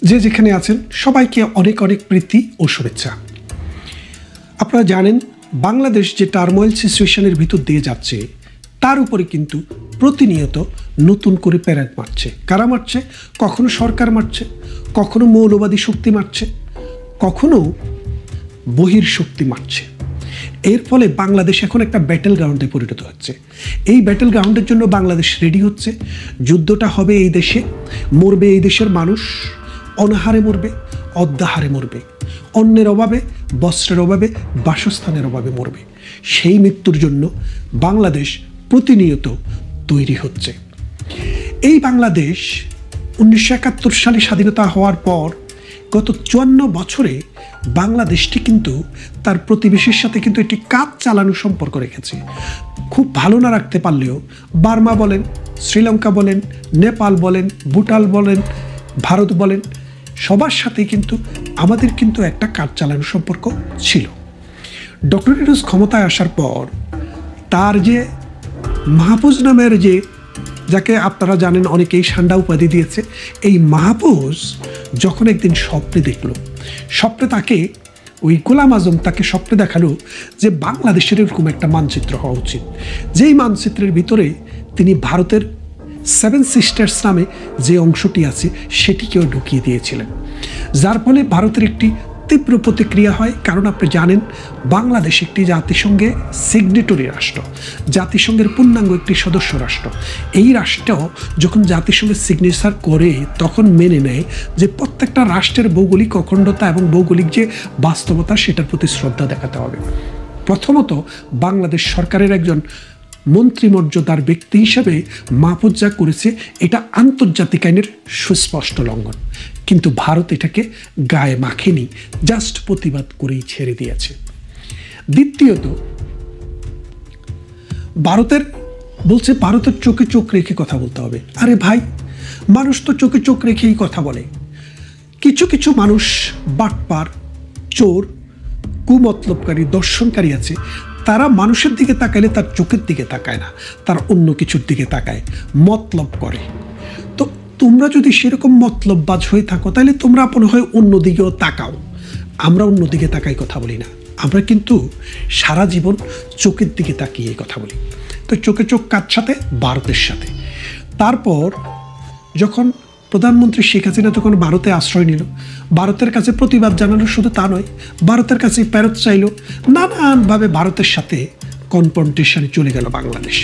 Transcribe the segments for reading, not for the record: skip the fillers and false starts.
যে যেখানে আছেন সবাইকে অনেক অনেক প্রীতি ও শুভেচ্ছা। আপনারা জানেন বাংলাদেশ যে টার্মোয়েল সিচুয়েশনের ভিতর দিয়ে যাচ্ছে তার উপরে কিন্তু প্রতিনিয়ত নতুন করে প্যারেড মারছে। কারা মারছে? কখনো সরকার মারছে, কখনো মৌলবাদী শক্তি মারছে, কখনো বহির শক্তি মারছে। এর ফলে বাংলাদেশ এখন একটা ব্যাটেল গ্রাউন্ডে পরিণত হচ্ছে। এই ব্যাটেল গ্রাউন্ডের জন্য বাংলাদেশ রেডি হচ্ছে। যুদ্ধটা হবে এই দেশে, মরবে এই দেশের মানুষ, অনাহারে মরবে, অদ্যাহারে মরবে, অন্যের অভাবে, বস্ত্রের অভাবে, বাসস্থানের অভাবে মরবে। সেই মৃত্যুর জন্য বাংলাদেশ প্রতিনিয়ত তৈরি হচ্ছে। এই বাংলাদেশ 1971 সালে স্বাধীনতা হওয়ার পর গত 54 বছরে বাংলাদেশটি কিন্তু তার প্রতিবেশীর সাথে কিন্তু একটি কাজ চালানোর সম্পর্ক রেখেছে। খুব ভালো না রাখতে পারলেও বার্মা বলেন, শ্রীলঙ্কা বলেন, নেপাল বলেন, ভুটান বলেন, ভারত বলেন, সবার সাথে কিন্তু আমাদের কিন্তু একটা কাজ চালানোর সম্পর্ক ছিল। ডক্টর ইউনূস ক্ষমতায় আসার পর তার যে মাহফুজ নামের যাকে আপনারা জানেন অনেকেই সান্ডা উপাধি দিয়েছে, এই মাহফুজ যখন একদিন স্বপ্নে দেখল, স্বপ্নে তাকে ওই গোলাম আজম তাকে স্বপ্নে দেখালো যে বাংলাদেশের এরকম একটা মানচিত্র হওয়া উচিত, যেই মানচিত্রের ভিতরে তিনি ভারতের 7 সিস্টার্স নামে যে অংশটি আছে সেটিকেও ঢুকিয়ে দিয়েছিলেন, যার ফলে ভারতের একটি তীব্র প্রতিক্রিয়া হয়। কারণ আপনি জানেন বাংলাদেশ একটি জাতিসংঘে সিগনেটরি রাষ্ট্র, জাতিসংঘের পূর্ণাঙ্গ একটি সদস্য রাষ্ট্র। এই রাষ্ট্র যখন জাতিসংঘের সিগনেচার করে তখন মেনে নেয় যে প্রত্যেকটা রাষ্ট্রের ভৌগোলিক অখণ্ডতা এবং ভৌগোলিক যে বাস্তবতা সেটার প্রতি শ্রদ্ধা দেখাতে হবে। প্রথমত বাংলাদেশ সরকারের একজন মন্ত্রিমর্যাদার ব্যক্তি হিসেবে মাহফুজ যা করেছে এটা আন্তর্জাতিক আইনের সুস্পষ্ট লঙ্ঘন, কিন্তু ভারত এটাকে গায়ে মাখেনি, জাস্ট প্রতিবাদ করেই ছেড়ে দিয়েছে। দ্বিতীয়ত ভারতের চোখে চোখ রেখে কথা বলতে হবে। আরে ভাই, মানুষ তো চোখে চোখ রেখেই কথা বলে। কিছু কিছু মানুষ বাটপার, চোর, কুমতলবকারী, দর্শনকারী আছে, তারা মানুষের দিকে তাকাইলে তার চোখের দিকে তাকায় না, তার অন্য কিছুর দিকে তাকায়, মতলব করে। তো তোমরা যদি সেরকম মতলববাজ হয়ে থাকো তাহলে তোমরা মনে হয় অন্যদিকেও তাকাও। আমরা অন্যদিকে তাকাই কথা বলি না, আমরা কিন্তু সারা জীবন চোখের দিকে তাকিয়ে কথা বলি। তো চোখে চোখ কার সাথে? ভারতের সাথে। তারপর যখন প্রধানমন্ত্রী শেখ হাসিনা তখন ভারতে আশ্রয় নিল, ভারতের কাছে প্রতিবাদ জানালো, শুধু তা নয় ভারতের কাছে ফেরত চাইল, নানানভাবে ভারতের সাথে কনফ্রন্টেশনে চলে গেল বাংলাদেশ।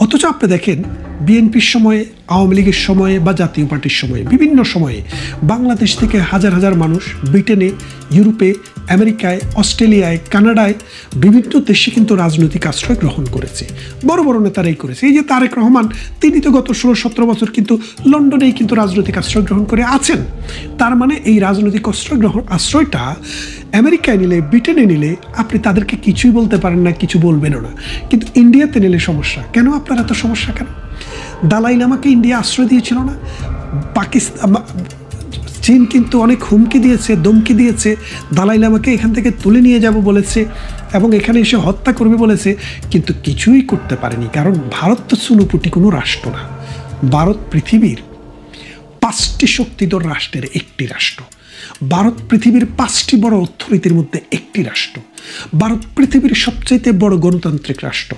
অথচ আপনি দেখেন বিএনপির সময়ে, আওয়ামী লীগের সময়ে বা জাতীয় পার্টির সময়ে, বিভিন্ন সময়ে বাংলাদেশ থেকে হাজার হাজার মানুষ ব্রিটেনে, ইউরোপে, আমেরিকায়, অস্ট্রেলিয়ায়, কানাডায়, বিভিন্ন দেশে কিন্তু রাজনৈতিক আশ্রয় গ্রহণ করেছে। বড় বড় নেতারাই করেছে। এই যে তারেক রহমান, তিনি তো গত 16-17 বছর কিন্তু লন্ডনেই কিন্তু রাজনৈতিক আশ্রয় গ্রহণ করে আছেন। তার মানে এই রাজনৈতিক আশ্রয়টা আমেরিকায় নিলে, ব্রিটেনে নিলে আপনি তাদেরকে কিছুই বলতে পারেন না, কিছু বলবেনও না। কিন্তু ইন্ডিয়াতে নিলে সমস্যা কেন? আপনার এত সমস্যা কেন? দালাই লামাকে ইন্ডিয়া আশ্রয় দিয়েছিল না? চীন কিন্তু অনেক হুমকি দিয়েছে, ধমকি দিয়েছে, দালাই লামাকে এখান থেকে তুলে নিয়ে যাব বলেছে এবং এখানে এসে হত্যা করবে বলেছে, কিন্তু কিছুই করতে পারেনি। কারণ ভারত তো চুনোপুটি কোনো রাষ্ট্র না। ভারত পৃথিবীর 5টি শক্তিধর রাষ্ট্রের একটি রাষ্ট্র। ভারত পৃথিবীর 5টি বড় অর্থনীতির মধ্যে একটি রাষ্ট্র। ভারত পৃথিবীর সবচাইতে বড় গণতান্ত্রিক রাষ্ট্র।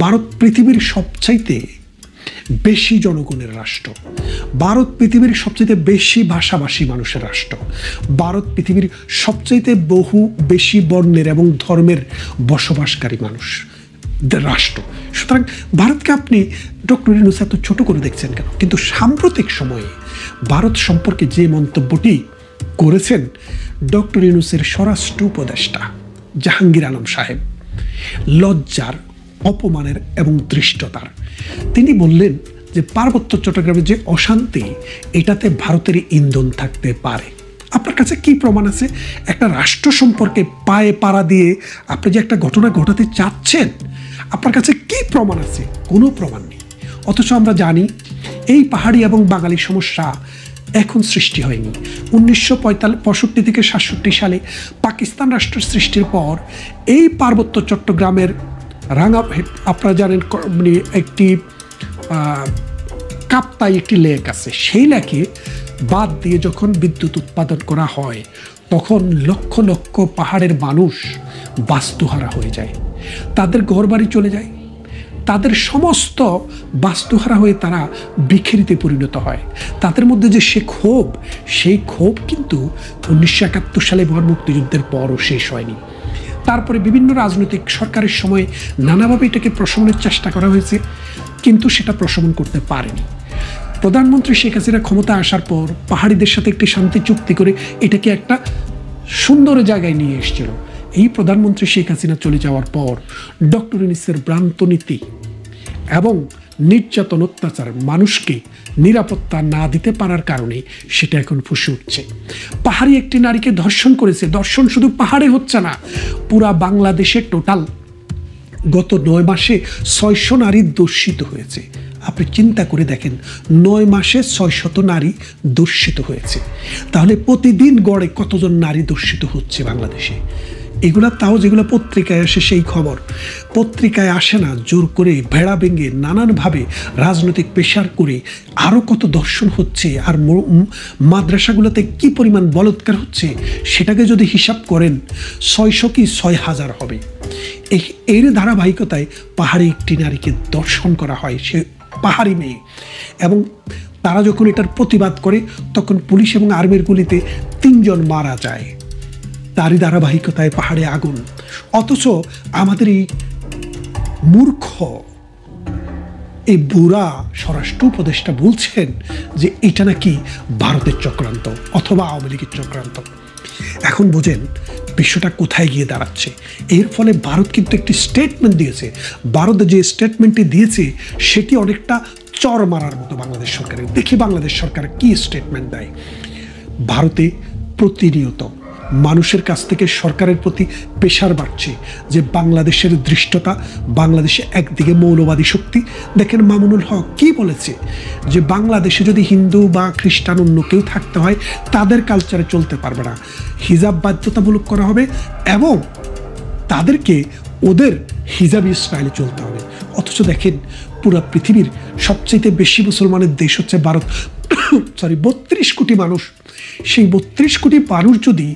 ভারত পৃথিবীর সবচাইতে বেশি জনগণের রাষ্ট্র। ভারত পৃথিবীর সবচাইতে বেশি ভাষাভাষী মানুষের রাষ্ট্র। ভারত পৃথিবীর সবচাইতে বেশি বর্ণের এবং ধর্মের বসবাসকারী মানুষ রাষ্ট্র। সুতরাং ভারতকে আপনি ডক্টর ইউনূস এত ছোট করে দেখছেন কেন? কিন্তু সাম্প্রতিক সময়ে ভারত সম্পর্কে যে মন্তব্যটি করেছেন ডক্টর ইউনূসের স্বরাষ্ট্র উপদেষ্টা জাহাঙ্গীর আলম সাহেব, লজ্জার, অপমানের এবং ধৃষ্টতার। তিনি বললেন যে পার্বত্য চট্টগ্রামের যে অশান্তি, এটাতে ভারতের ইন্ধন থাকতে পারে। আপনার কাছে কি প্রমাণ আছে? একটা রাষ্ট্র সম্পর্কে পায়ে পাড়া দিয়ে আপনি যে একটা ঘটনা ঘটাতে চাচ্ছেন, আপনার কাছে কি প্রমাণ আছে? কোনো প্রমাণ নেই। অথচ আমরা জানি এই পাহাড়ি এবং বাঙালি সমস্যা এখন সৃষ্টি হয়নি। 1965 থেকে 67 সালে পাকিস্তান রাষ্ট্রের সৃষ্টির পর এই পার্বত্য চট্টগ্রামের আপনারা জানেন একটি কাপ্তাই একটি লেক আছে, সেই লেকে বাদ দিয়ে যখন বিদ্যুৎ উৎপাদন করা হয় তখন লক্ষ লক্ষ পাহাড়ের মানুষ বাস্তুহারা হয়ে যায়, তাদের ঘরবাড়ি চলে যায়, তাদের সমস্ত বাস্তুহারা হয়ে তারা বিখেরিতে পরিণত হয়। তাদের মধ্যে যে সেই ক্ষোভ কিন্তু 1971 সালে মহান মুক্তিযুদ্ধের পরও শেষ হয়নি। তারপরে বিভিন্ন রাজনৈতিক সরকারের সময় নানাভাবে এটাকে প্রশমনের চেষ্টা করা হয়েছে, কিন্তু সেটা প্রশমন করতে পারেনি। প্রধানমন্ত্রী শেখ হাসিনা ক্ষমতা আসার পর পাহাড়িদের সাথে একটি শান্তি চুক্তি করে এটাকে একটা সুন্দর জায়গায় নিয়ে এসেছিল। এই প্রধানমন্ত্রী শেখ হাসিনা চলে যাওয়ার পর ডক্টর ইউনূসের ভ্রান্ত নীতি এবং নির্যাতন অত্যাচার মানুষকে নিরাপত্তা না দিতে পারার কারণে সেটা এখন ফুসে উঠছে। পাহাড়ি একটি নারীকে ধর্ষণ করেছে। ধর্ষণ শুধু পাহাড়ে হচ্ছে না, পুরা বাংলাদেশে টোটাল গত 9 মাসে 600 নারী দর্শিত হয়েছে। আপনি চিন্তা করে দেখেন, 9 মাসে 600 নারী দর্শিত হয়েছে, তাহলে প্রতিদিন গড়ে কতজন নারী দর্শিত হচ্ছে বাংলাদেশে? এগুলা তাও যেগুলো পত্রিকায় আসে সেই খবর, পত্রিকায় আসে না। জোর করে ভেড়া ভেঙে নানানভাবে রাজনৈতিক প্রেশার করে আরও কত দর্শন হচ্ছে, আর মাদ্রাসাগুলোতে কি পরিমাণ বলৎকার হচ্ছে সেটাকে যদি হিসাব করেন 600 কি 6000 হবে। এর ধারাবাহিকতায় পাহাড়ি একটি নারীকে দর্শন করা হয়, সে পাহাড়ি মেয়ে, এবং তারা যখন এটার প্রতিবাদ করে তখন পুলিশ এবং আর্মির গুলিতে 3 জন মারা যায়। তারই ধারাবাহিকতায় পাহাড়ে আগুন। অথচ আমাদের এই মূর্খ এই বুড়া স্বরাষ্ট্র উপদেষ্টা বলছেন যে এটা নাকি ভারতের চক্রান্ত অথবা আওয়ামী লীগের চক্রান্ত। এখন বোঝেন বিশ্বটা কোথায় গিয়ে দাঁড়াচ্ছে। এর ফলে ভারত কিন্তু একটি স্টেটমেন্ট দিয়েছে। ভারত যে স্টেটমেন্টটি দিয়েছে সেটি অনেকটা চর মারার মতো বাংলাদেশ সরকারের। দেখি বাংলাদেশ সরকার কি স্টেটমেন্ট দেয়। ভারতে প্রতিনিয়ত মানুষের কাছ থেকে সরকারের প্রতি প্রেশার বাড়ছে যে বাংলাদেশের দৃষ্টতা, বাংলাদেশে একদিকে মৌলবাদী শক্তি। দেখেন মামুনুল হক কি বলেছে যে বাংলাদেশে যদি হিন্দু বা খ্রিস্টান অন্য কেউ থাকতে হয় তাদের কালচারে চলতে পারবে না, হিজাব বাধ্যতামূলক করা হবে এবং তাদেরকে ওদের হিজাবি স্টাইলে চলতে হবে। অথচ দেখেন পুরো পৃথিবীর সবচেয়ে বেশি মুসলমানের দেশ হচ্ছে ভারত, 32 কোটি মানুষ। সেই 32 কোটি মানুষ যদি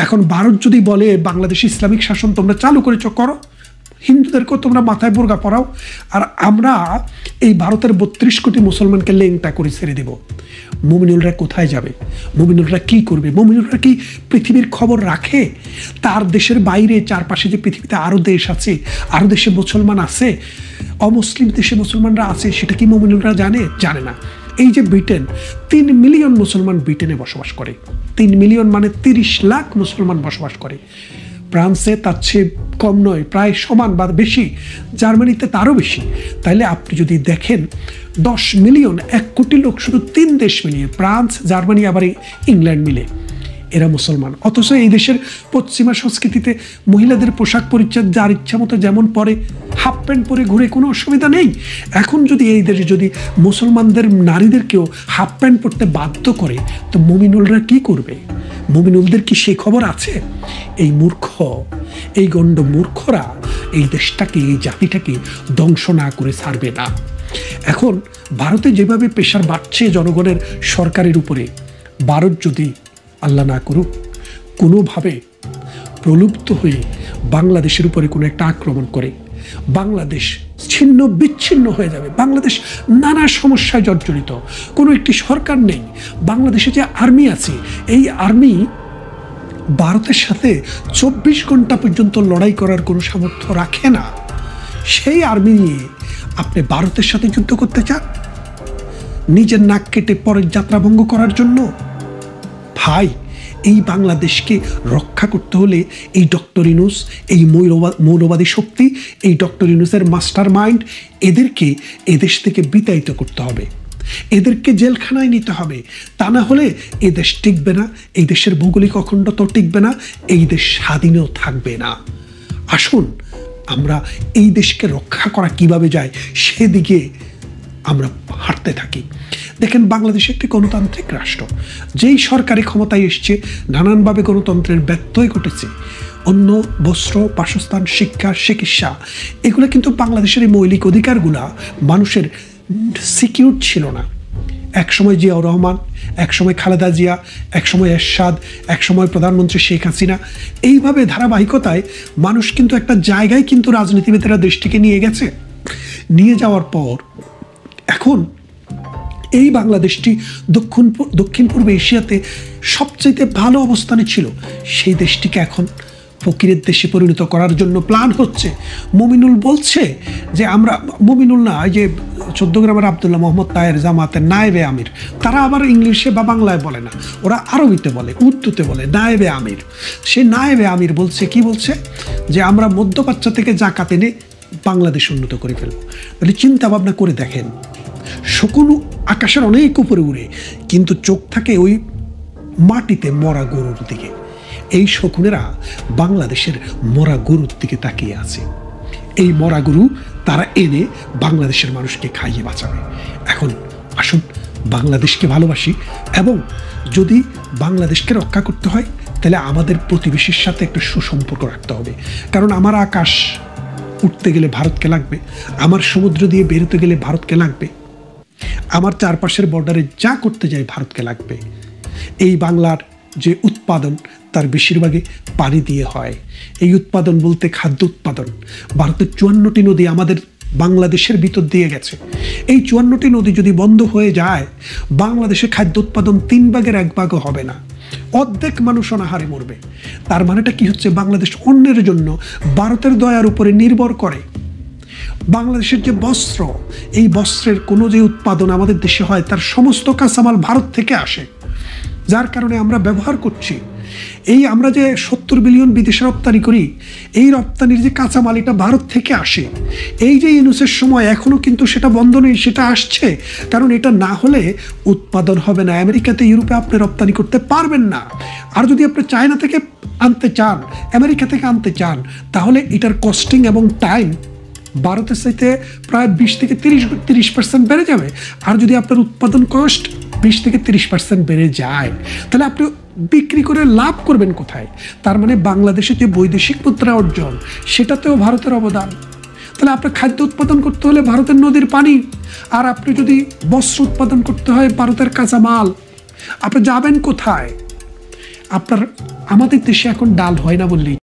এখন ভারত যদি বলে বাংলাদেশ ইসলামিক শাসন তোমরা চালু করেছো, করো, হিন্দুদেরকেও তোমরা মাথায় বোরকা পরাও, আর আমরা এই ভারতের 32 কোটি মুসলমানকে লেংটা করে ছেড়ে দেব, মুমিনুলরা কোথায় যাবে? মুমিনুলরা কি করবে? মুমিনুলরা কি পৃথিবীর খবর রাখে? তার দেশের বাইরে চারপাশে যে পৃথিবীতে আরও দেশ আছে, আরও দেশে মুসলমান আছে, অমুসলিম দেশে মুসলমানরা আছে, সেটা কি মুমিনুলরা জানে? জানে না। এই যে ব্রিটেন, 3 মিলিয়ন মুসলমান ব্রিটেনে বসবাস করে। 3 মিলিয়ন মানে 30 লাখ মুসলমান বসবাস করে। ফ্রান্সে তার চেয়ে কম নয়, প্রায় সমান বা বেশি। জার্মানিতে তারও বেশি। তাইলে আপনি যদি দেখেন 10 মিলিয়ন, 1 কোটি লোক শুধু 3 দেশ মিলিয়ে, ফ্রান্স, জার্মানি আবার ইংল্যান্ড মিলে, এরা মুসলমান। অথচ এই দেশের পশ্চিমা সংস্কৃতিতে মহিলাদের পোশাক পরিচ্ছদ যার ইচ্ছা মতো যেমন পরে, হাফ প্যান্ট পরে ঘুরে, কোনো অসুবিধা নেই। এখন যদি এই দেশে যদি মুসলমানদের নারীদেরকেও হাফ প্যান্ট পরতে বাধ্য করে তো মুমিনুলরা কি করবে? মুমিনুলদের কি সেই খবর আছে? এই মূর্খ, এই গণ্ড মূর্খরা এই দেশটাকে, এই জাতিটাকে ধ্বংস না করে ছাড়বে না। এখন ভারতে যেভাবে প্রেশার বাড়ছে জনগণের সরকারের উপরে, ভারত যদি আল্লাহ না করুক কোনোভাবে প্রলুব্ধ হয়ে বাংলাদেশের উপরে কোনো একটা আক্রমণ করে, বাংলাদেশ ছিন্ন বিচ্ছিন্ন হয়ে যাবে। বাংলাদেশ নানা সমস্যায় জর্জরিত, কোনো একটি সরকার নেই। বাংলাদেশে যে আর্মি আছে, এই আর্মি ভারতের সাথে 24 ঘন্টা পর্যন্ত লড়াই করার কোনো সামর্থ্য রাখে না। সেই আর্মি নিয়ে আপনি ভারতের সাথে যুদ্ধ করতে চান নিজের নাক কেটে পরের যাত্রা ভঙ্গ করার জন্য? ভাই, এই বাংলাদেশকে রক্ষা করতে হলে এই ডক্টর ইউনূস, এই মৌলবাদী শক্তি, এই ডক্টর ইউনূসের মাস্টার মাইন্ড, এদেরকে এদেশ থেকে বিতাড়িত করতে হবে, এদেরকে জেলখানায় নিতে হবে। তা না হলে এই দেশ টিকবে না, এই দেশের ভৌগোলিক অখণ্ডতাও টিকবে না, এই দেশ স্বাধীনও থাকবে না। আসুন আমরা এই দেশকে রক্ষা করা কিভাবে যায় সেদিকে আমরা হাঁটতে থাকি। দেখেন বাংলাদেশ একটি গণতান্ত্রিক রাষ্ট্র, যেই সরকারি ক্ষমতায় এসছে নানানভাবে গণতন্ত্রের ব্যত্যয় ঘটেছে। অন্য বস্ত্র, বাসস্থান, শিক্ষা, চিকিৎসা, এগুলো কিন্তু বাংলাদেশের এই মৌলিক অধিকারগুলা মানুষের সিকিউর ছিল না। একসময় জিয়াউর রহমান, একসময় খালেদা জিয়া, একসময় এরশাদ, একসময় প্রধানমন্ত্রী শেখ হাসিনা। এইভাবে ধারাবাহিকতায় মানুষ কিন্তু একটা জায়গায় কিন্তু রাজনীতিবিদেরা দেশটিকে নিয়ে গেছে। নিয়ে যাওয়ার পর এখন এই বাংলাদেশটি দক্ষিণ পূর্ব এশিয়াতে সবচাইতে ভালো অবস্থানে ছিল, সেই দেশটিকে এখন ফকিরের দেশে পরিণত করার জন্য প্ল্যান হচ্ছে। মুমিনুল বলছে যে আমরা, মুমিনুল না, যে 14 গ্রামের আবদুল্লাহ মোহাম্মদ তাহের জামাতের নায়েবে আমির, তারা আবার ইংলিশে বা বাংলায় বলে না, ওরা আরবিতে বলে, উর্দুতে বলে নায়েবে আমির। সে নায়েবে আমির বলছে, কি বলছে, যে আমরা মধ্যপ্রাচ্য থেকে জাকাত এনে বাংলাদেশ উন্নত করে ফেলবো। তাহলে চিন্তা ভাবনা করে দেখেন, শকুন আকাশের অনেক উপরে উড়ে, কিন্তু চোখ থাকে ওই মাটিতে মরা গরুর দিকে। এই শকুনেরা বাংলাদেশের মরা গরুর দিকে তাকিয়ে আছে। এই মরা গরু তারা এনে বাংলাদেশের মানুষকে খাইয়ে বাঁচাবে। এখন আসুন বাংলাদেশকে ভালোবাসি, এবং যদি বাংলাদেশকে রক্ষা করতে হয় তাহলে আমাদের প্রতিবেশীর সাথে একটা সুসম্পর্ক রাখতে হবে। কারণ আমার আকাশ উঠতে গেলে ভারতকে লাগবে, আমার সমুদ্র দিয়ে বেরোতে গেলে ভারতকে লাগবে, আমার চারপাশের বর্ডারে যা করতে যাই ভারতকে লাগবে। এই বাংলার যে উৎপাদন তার বেশিরভাগই পানি দিয়ে হয়। এই উৎপাদন বলতে খাদ্য উৎপাদন। ভারতের 54টি নদী আমাদের বাংলাদেশের ভিতর দিয়ে গেছে। এই 54টি নদী যদি বন্ধ হয়ে যায়, বাংলাদেশে খাদ্য উৎপাদন 3 ভাগের 1 ভাগও হবে না, অর্ধেক মানুষ অনাহারে মরবে। তার মানেটা কি হচ্ছে, বাংলাদেশ অন্যের জন্য ভারতের দয়ার উপরে নির্ভর করে। বাংলাদেশের যে বস্ত্র, এই বস্ত্রের কোনো যে উৎপাদন আমাদের দেশে হয় তার সমস্ত কাঁচামাল ভারত থেকে আসে, যার কারণে আমরা ব্যবহার করছি। এই আমরা যে 70 বিলিয়ন বিদেশে রপ্তানি করি, এই রপ্তানির যে কাঁচামাল এটা ভারত থেকে আসে। এই যে ইউনুসের সময় এখনও কিন্তু সেটা বন্ধ নেই, সেটা আসছে। কারণ এটা না হলে উৎপাদন হবে না। আমেরিকাতে, ইউরোপে আপনি রপ্তানি করতে পারবেন না। আর যদি আপনি চায়না থেকে আনতে চান, আমেরিকা থেকে আনতে চান, তাহলে এটার কস্টিং এবং টাইম ভারতের চাইতে প্রায় 20 থেকে 30% বেড়ে যাবে। আর যদি আপনার উৎপাদন কস্ট 20 থেকে 30% বেড়ে যায়, তাহলে আপনি বিক্রি করে লাভ করবেন কোথায়? তার মানে বাংলাদেশের যে বৈদেশিক মুদ্রা অর্জন, সেটাতেও ভারতের অবদান। তাহলে আপনার খাদ্য উৎপাদন করতে হলে ভারতের নদীর পানি, আর আপনি যদি বস্ত্র উৎপাদন করতে হয় ভারতের কাঁচামাল, আপনি যাবেন কোথায়? আমাদের দেশে এখন ডাল হয় না বললেই